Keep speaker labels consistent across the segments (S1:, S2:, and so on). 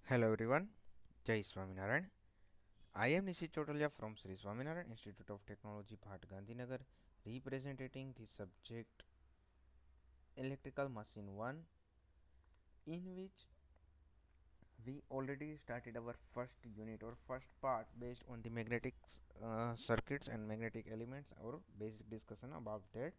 S1: Hello everyone, Jai Swaminarayan. I am Nishi Chotalia from Sri Swaminarayan Institute of Technology, Bhat Gandhinagar, representing the subject Electrical Machine 1, in which we already started our first unit or first part based on the magnetic circuits and magnetic elements, or basic discussion about that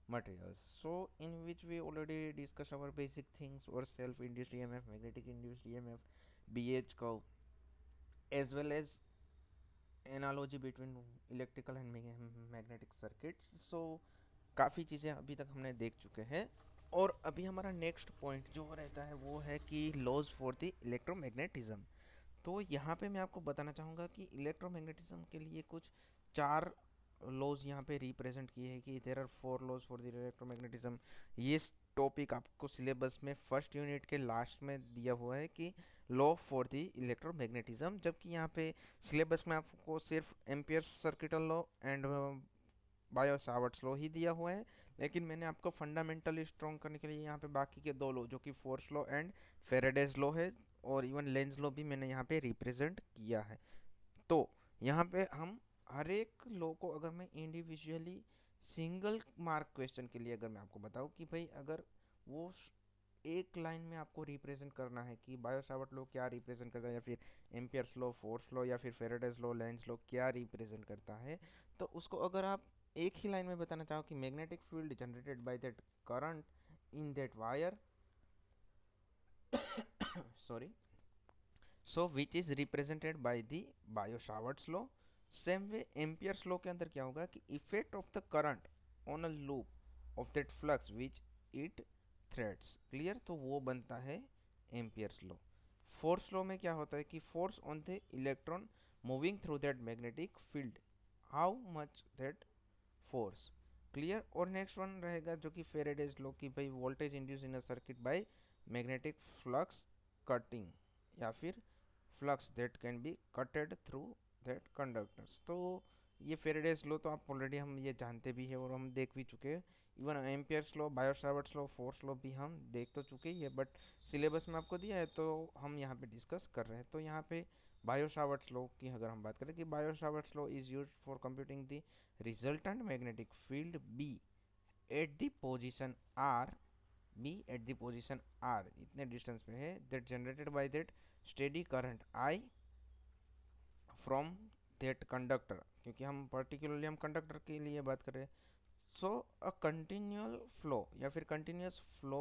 S1: materials. So in which we already discussed our basic things or self-induced EMF, magnetic induced EMF, BH curve, as well as analogy between electrical and magnetic circuits. So काफ़ी चीज़ें अभी तक हमने देख चुके हैं, और अभी हमारा नेक्स्ट पॉइंट जो रहता है वो है कि लॉज फॉर द इलेक्ट्रोमैग्नेटिज्म। तो यहाँ पे मैं आपको बताना चाहूँगा कि इलेक्ट्रोमैग्नेटिज्म के लिए कुछ चार लॉज यहाँ पे रिप्रेजेंट किए हैं कि there are four laws for the electromagnetism. ये टॉपिक आपको सिलेबस में फर्स्ट यूनिट के लास्ट में दिया हुआ है कि लॉ फॉर द इलेक्ट्रोमैग्नेटिज्म, जबकि यहाँ पे सिलेबस में आपको सिर्फ Ampere circuital law and Biot Savart's law ही दिया हुआ है। लेकिन मैंने आपको फंडामेंटल स्ट्रॉन्ग करने के लिए यहाँ पे बाकी के दो लॉ जो कि force law and Faraday's law है, और इवन लेंज लॉ भी मैंने यहाँ पे रिप्रेजेंट किया है। तो यहाँ पे हम हर एक लॉ को, अगर मैं इंडिविजुअली सिंगल मार्क क्वेश्चन के लिए अगर मैं आपको बताऊँ कि भाई अगर वो एक लाइन में आपको रिप्रेजेंट करना है कि बायो सावर्ट लॉ क्या रिप्रेजेंट करता है, या फिर एम्पियर्स लॉ, फोर्स लॉ, या फिर फेराडेज लॉ, लेंज लॉ क्या रिप्रेजेंट करता है, तो उसको अगर आप एक ही लाइन में बताना चाहो कि magnetic field generated by that current in that wire, sorry, so which is represented by the bio Savart's law. Same way Ampere's law के अंदर क्या होगा कि effect of the current on a loop of that flux which it threads, clear, तो वो बनता है Ampere's law. Force law में क्या होता है कि force on the electron moving through that magnetic field, how much that force, clear. और नेक्स्ट वन रहेगा जो कि फेरेडेज लॉ की भाई voltage induce in a circuit by magnetic flux cutting, या फिर flux that can be कटेड through that conductors. तो ये फेरेडेज लॉ तो आप ऑलरेडी हम ये जानते भी है और हम देख भी चुके हैं। Even Ampere's law, bio Savart's law, force law भी हम देख तो चुके ही है, बट सिलेबस में आपको दिया है तो हम यहाँ पे डिस्कस कर रहे हैं। तो यहाँ पे बायो सावर्ट्स लॉ की अगर हम बात करें कि Biot Savart's law is used for computing the resultant magnetic field B at the position R, B at the position R इतने डिस्टेंस पे है, that generated by that steady current I from that conductor, क्योंकि हम particularly हम conductor के लिए बात कर रहे हैं। सो अ कंटिन्यूअल फ्लो या फिर continuous flow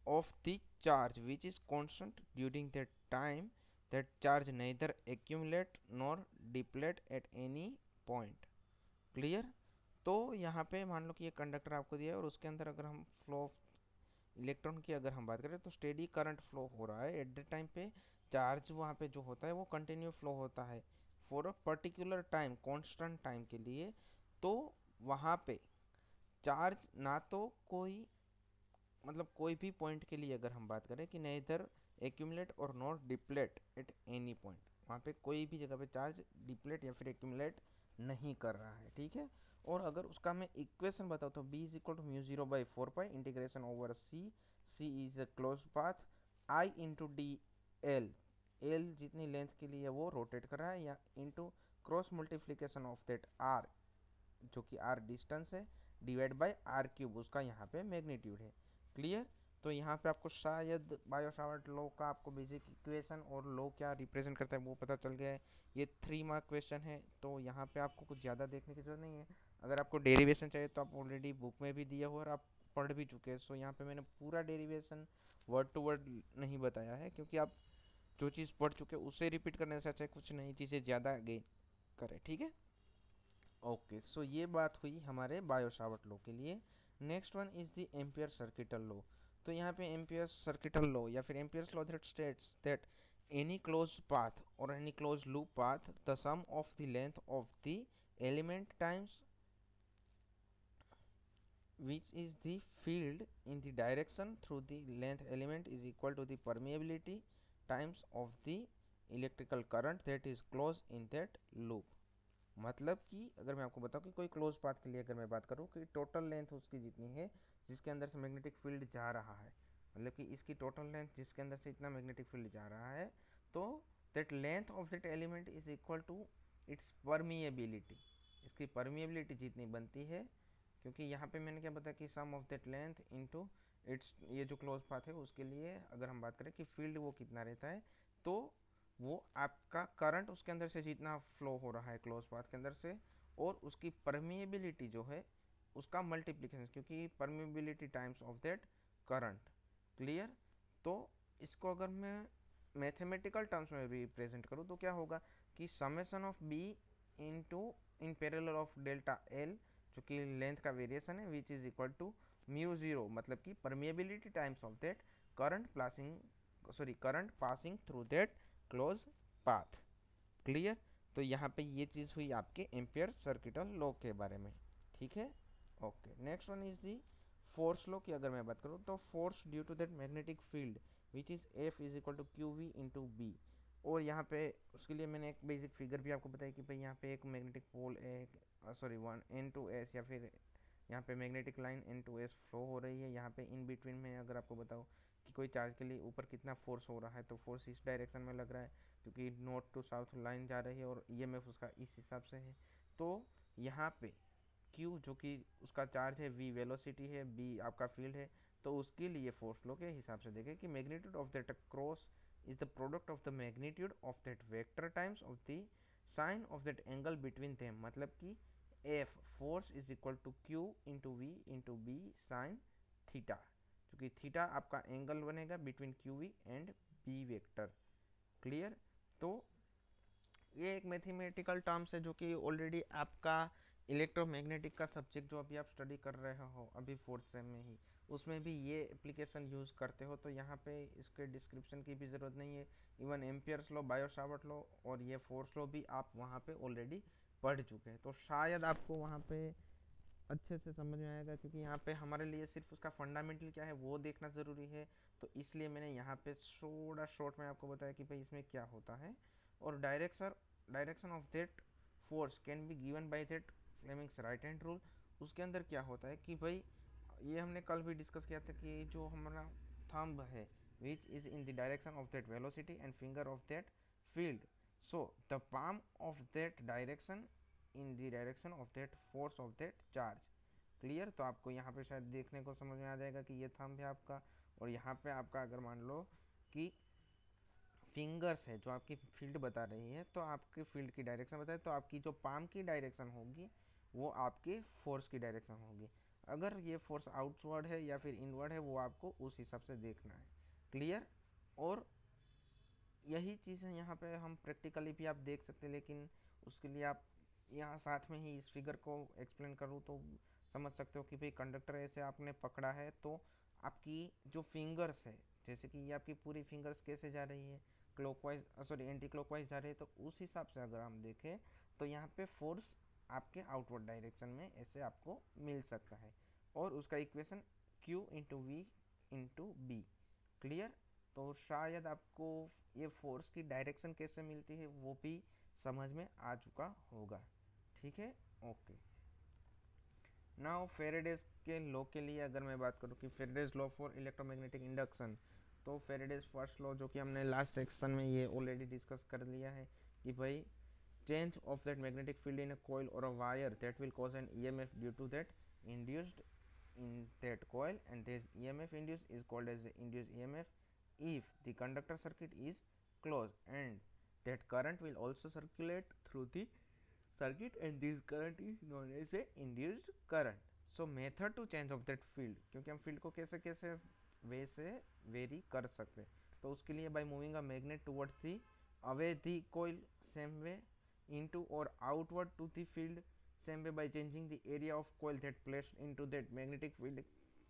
S1: of the charge which is constant during that time, that charge neither accumulate nor deplete at any point, clear. तो यहाँ पे मान लो कि ये कंडक्टर आपको दिया है और उसके अंदर अगर हम फ्लो ऑफ इलेक्ट्रॉन की अगर हम बात करें तो स्टेडी करंट फ्लो हो रहा है एट द टाइम पे, चार्ज वहाँ पे जो होता है वो कंटिन्यू फ्लो होता है for a particular time, constant time के लिए। तो वहाँ पे चार्ज ना तो कोई, मतलब कोई भी पॉइंट के लिए अगर हम बात करें कि नेदर एक्यूमुलेट और not deplete at any point, वहाँ पे कोई भी जगह पे चार्ज डिप्लेट या फिर एक्यूमुलेट नहीं कर रहा है, ठीक है। और अगर उसका मैं इक्वेशन बताऊँ तो B is equal to mu zero by four pi integration over C, C is a close path, I into D L, L जितनी लेंथ के लिए वो रोटेट कर रहा है, या into cross multiplication of that R जो कि आर डिस्टेंस है, डिवाइड बाय आर क्यूब उसका यहाँ पे मैग्नीट्यूड है, क्लियर। तो यहाँ पे आपको शायद बायो सावर्ट लॉ का आपको बेसिक इक्वेशन और लॉ क्या रिप्रेजेंट करता है वो पता चल गया है। ये 3 मार्क क्वेश्चन है, तो यहाँ पे आपको कुछ ज़्यादा देखने की जरूरत नहीं है। अगर आपको डेरिवेशन चाहिए तो आप ऑलरेडी बुक में भी दिया हुआ और आप पढ़ भी चुके हैं। सो यहाँ पे मैंने पूरा डेरिवेशन वर्ड टू वर्ड नहीं बताया है, क्योंकि आप जो चीज़ पढ़ चुके हैं उसे रिपीट करने से अच्छा कुछ नई चीज़ें ज़्यादा गेन करें, ठीक है। ओके, सो ये बात हुई हमारे बायो सावर्ट लॉ के लिए। Next one is the Ampere circuital law. तो यहाँ पे एम्पियर सर्किटल लॉ या फिर Ampere's law that states that any close path और any close loop path, the sum of the length of the element times which is the field in the direction through the length element is equal to the permeability times of the electrical current that is close in that loop। मतलब कि अगर मैं आपको बताऊं कि कोई close path के लिए अगर मैं बात करूं कि टोटल लेंथ उसकी जितनी है जिसके अंदर से मैग्नेटिक फील्ड जा रहा है, मतलब कि इसकी टोटल लेंथ जिसके अंदर से इतना मैग्नेटिक फील्ड जा रहा है, तो that length of that element is equal to its permeability, इसकी परमिएबिलिटी जितनी बनती है, क्योंकि यहाँ पे मैंने क्या बताया कि sum of that length into its, ये जो क्लोज पाथ है उसके लिए अगर हम बात करें कि फील्ड वो कितना रहता है, तो वो आपका करंट उसके अंदर से जितना फ्लो हो रहा है क्लोज पाथ के अंदर से, और उसकी परमिएबिलिटी जो है उसका मल्टीप्लिकेशन, क्योंकि permeability times of that current. Clear? तो इसको अगर मैं मैथमेटिकल टर्म्स में रिप्रेजेंट करूँ तो क्या होगा कि summation of B into in parallel of delta L, जो कि लेंथ का वेरिएशन है, which is equal to mu zero, मतलब कि permeability times of that current passing through that close path. Clear? तो यहाँ पे ये चीज़ हुई आपके एम्पियर सर्किटल लॉ के बारे में। ठीक है, okay. Next one is the force law की अगर मैं बात करूँ तो force due to that magnetic field which is F is equal to Q V into B. और यहाँ पे उसके लिए मैंने एक बेसिक फिगर भी आपको बताया कि भाई यहाँ पे एक magnetic pole one N to S, या फिर यहाँ पे magnetic line N to S flow हो रही है। यहाँ पे इन बिटवीन में अगर आपको बताओ कि कोई चार्ज के लिए ऊपर कितना फोर्स हो रहा है, तो फोर्स इस डायरेक्शन में लग रहा है क्योंकि नॉर्थ टू साउथ लाइन जा रही है और ईएमएफ उसका इस हिसाब से है। तो यहाँ पे Q जो कि उसका चार्ज है, V वेलोसिटी है, B आपका फील्ड है, तो उसके लिए फोर्स लो के हिसाब से देखें कि magnitude of that cross is the product of the magnitude of that vector times of the sine of that angle between them, मतलब कि F force is equal to Q into V into B sine theta, क्योंकि theta आपका angle बनेगा between Q V and B vector. Clear? तो ये एक mathematical terms है जो कि ऑलरेडी आपका इलेक्ट्रोमैग्नेटिक का सब्जेक्ट जो अभी आप स्टडी कर रहे हो अभी फोर्थ सेम में ही, उसमें भी ये एप्लीकेशन यूज़ करते हो, तो यहाँ पे इसके डिस्क्रिप्शन की भी ज़रूरत नहीं है। Even Ampere's law, Biot-Savart law और ये फोर्स लॉ भी आप वहाँ पे ऑलरेडी पढ़ चुके हैं, तो शायद आपको वहाँ पे अच्छे से समझ में आएगा, क्योंकि यहाँ पे हमारे लिए सिर्फ उसका फंडामेंटल क्या है वो देखना ज़रूरी है। तो इसलिए मैंने यहाँ पे थोड़ा शॉर्ट में आपको बताया कि भाई इसमें क्या होता है। और direction of that force can be given by that Fleming's right hand rule. उसके अंदर क्या होता है कि भाई ये हमने कल भी डिस्कस किया था कि जो हमारा थंब है which is in the direction of that velocity and finger of that field, so the palm of that direction in the direction of that force of that charge. Clear? तो आपको यहाँ पे शायद देखने को समझ में आ जाएगा कि ये थंब है आपका, और यहाँ पे आपका अगर मान लो कि फिंगर्स है जो आपकी फील्ड बता रही है, तो आपके फील्ड की डायरेक्शन बताए, तो आपकी जो पाम की डायरेक्शन होगी वो आपके फोर्स की डायरेक्शन होगी। अगर ये फोर्स आउटवर्ड है या फिर इनवर्ड है वो आपको उस हिसाब से देखना है। क्लियर? और यही चीज़ है यहाँ पे हम प्रैक्टिकली भी आप देख सकते हैं, लेकिन उसके लिए आप यहाँ साथ में ही इस फिगर को एक्सप्लेन करूँ तो समझ सकते हो कि भाई कंडक्टर ऐसे आपने पकड़ा है, तो आपकी जो फिंगर्स है, जैसे कि ये आपकी पूरी फिंगर्स कैसे जा रही है, एंटी क्लॉकवाइज जा रही है, तो उस हिसाब से अगर हम देखें तो यहाँ पे फोर्स आपके आउटवर्ड डायरेक्शन में ऐसे आपको मिल सकता है, और उसका equation Q into V into B. Clear? तो शायद आपको ये फोर्स की डायरेक्शन कैसे मिलती है वो भी समझ में आ चुका होगा। ठीक है, ओके। नाउ फेरेडेज के लॉ के लिए अगर मैं बात करूँ कि Faraday's law for electromagnetic induction, तो फेरेडेज फर्स्ट लॉ जो कि हमने लास्ट सेक्शन में ये ऑलरेडी डिस्कस कर लिया है कि भाई change of that magnetic field in a coil or a wire that will cause an EMF due to that induced in that coil, and this EMF induced is called as the induced EMF if the conductor circuit is closed, and that current will also circulate through the circuit, and this current is known as a induced current. So method to change of that field, क्योंकि हम field को कैसे कैसे वे से very कर सकते हैं, तो उसके लिए by moving a magnet towards the away the coil same way into or outward to the field same way by changing the area of coil that placed into that magnetic field,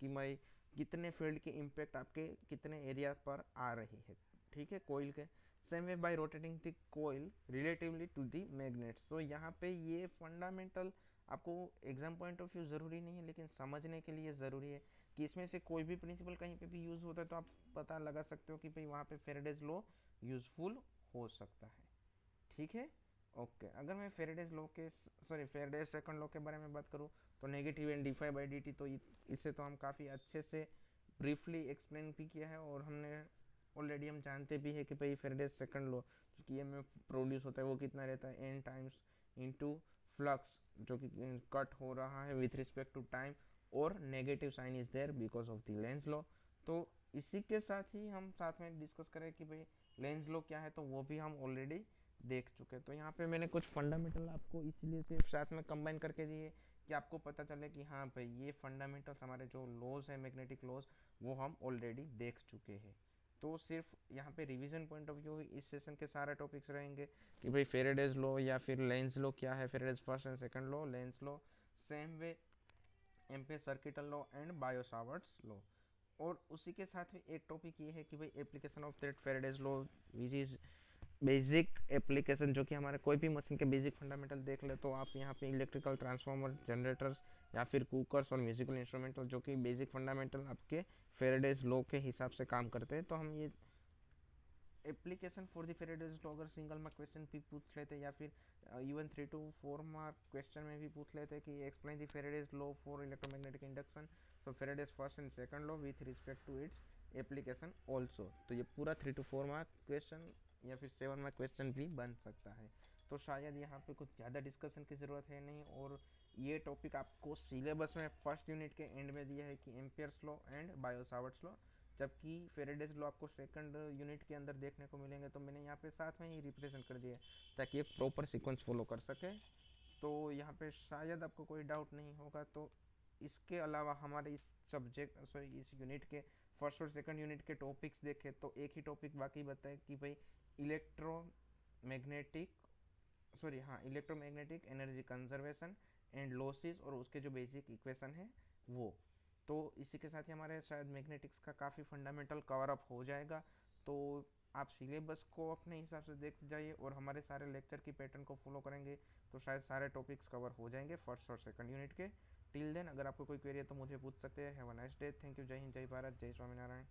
S1: कि मैं कितने field की impact आपके कितने area पर आ रही है, ठीक है, कोयल के। Same way by rotating the coil relatively to the magnet. So यहाँ पे ये फंडामेंटल आपको एग्जाम पॉइंट ऑफ व्यू ज़रूरी नहीं है, लेकिन समझने के लिए ज़रूरी है कि इसमें से कोई भी प्रिंसिपल कहीं पे भी यूज़ होता है तो आप पता लगा सकते हो कि भाई वहाँ पे फेरेडेज लॉ यूज़फुल हो सकता है। ठीक है, ओके। अगर मैं फेरेडेज सेकंड लॉ के बारे में बात करूँ तो negative and D phi by D T, तो इसे तो हम काफ़ी अच्छे से ब्रीफली एक्सप्लेन भी किया है, और हमने ऑलरेडी हम जानते भी है कि भाई फेरेडेज सेकंड लॉ जो कि ईएमएफ प्रोड्यूस होता है वो कितना रहता है, एन टाइम्स इनटू फ्लक्स जो कि कट हो रहा है विथ रिस्पेक्ट टू टाइम, और negative sign is there because of the Lenz law. तो इसी के साथ ही हम साथ में डिस्कस करें कि भाई लेंस लॉ क्या है, तो वो भी हम ऑलरेडी देख चुके हैं। तो यहाँ पे मैंने कुछ फंडामेंटल आपको इसलिए से साथ में कंबाइन करके दिए कि आपको पता चले कि हाँ भाई ये फंडामेंटल्स हमारे जो लॉज है मैग्नेटिक लॉज वो हम ऑलरेडी देख चुके हैं। तो सिर्फ यहाँ पे रिवीजन पॉइंट ऑफ व्यू इस सेशन के सारे टॉपिक्स रहेंगे कि भाई फेरेडेज लॉ या फिर लेंस लॉ क्या है, Faraday's first and second law, Lenz law, same way ampere circuital law and Biot Savart's law. और उसी के साथ में एक टॉपिक ये है कि भाई application of that Faraday's law which is basic application, जो कि हमारे कोई भी मशीन के बेसिक फंडामेंटल देख ले तो आप यहाँ पे इलेक्ट्रिकल ट्रांसफार्मर, जनरेटर्स या फिर कुकर्स और म्यूजिकल इंस्ट्रूमेंटल जो कि बेसिक फंडामेंटल आपके फेरेडेज लॉ के हिसाब से काम करते हैं। तो हम ये application for the Faraday's law अगर सिंगल मार्क क्वेश्चन भी पूछ लेते या फिर इवन 3 to 4 मार्क क्वेश्चन में भी पूछ लेते कि explain the Faraday's law for electromagnetic induction, तो Faraday's first and second law with respect to its application also, तो ये पूरा 3 to 4 मार्क क्वेश्चन या फिर 7 मार्क क्वेश्चन भी बन सकता है। तो शायद यहाँ पे कुछ ज़्यादा डिस्कशन की ज़रूरत है नहीं, और ये टॉपिक आपको सिलेबस में फर्स्ट यूनिट के एंड में दिया है कि Ampere's law and Biot Savart's law, जबकि फेरेडेज लॉ आपको सेकंड यूनिट के अंदर देखने को मिलेंगे। तो मैंने यहाँ पे साथ में ही रिप्रेजेंट कर दिया ताकि एक प्रॉपर सीक्वेंस फॉलो कर सके। तो यहाँ पे शायद आपको कोई डाउट नहीं होगा। तो इसके अलावा हमारे इस सब्जेक्ट सॉरी इस यूनिट के फर्स्ट और सेकंड यूनिट के टॉपिक्स देखें तो एक ही टॉपिक बाकी बताए कि भाई electromagnetic electromagnetic energy conservation and losses और उसके जो बेसिक इक्वेशन है वो। तो इसी के साथ ही हमारे शायद मैग्नेटिक्स का काफ़ी फंडामेंटल कवर अप हो जाएगा। तो आप सिलेबस को अपने हिसाब से देखते जाइए और हमारे सारे लेक्चर की पैटर्न को फॉलो करेंगे तो शायद सारे टॉपिक्स कवर हो जाएंगे फर्स्ट और सेकंड यूनिट के। टिल देन अगर आपको कोई क्वेरी है तो मुझे पूछ सकते हैं। Have a nice day, thank you, जय हिंद, जय भारत, जय स्वामीनारायण।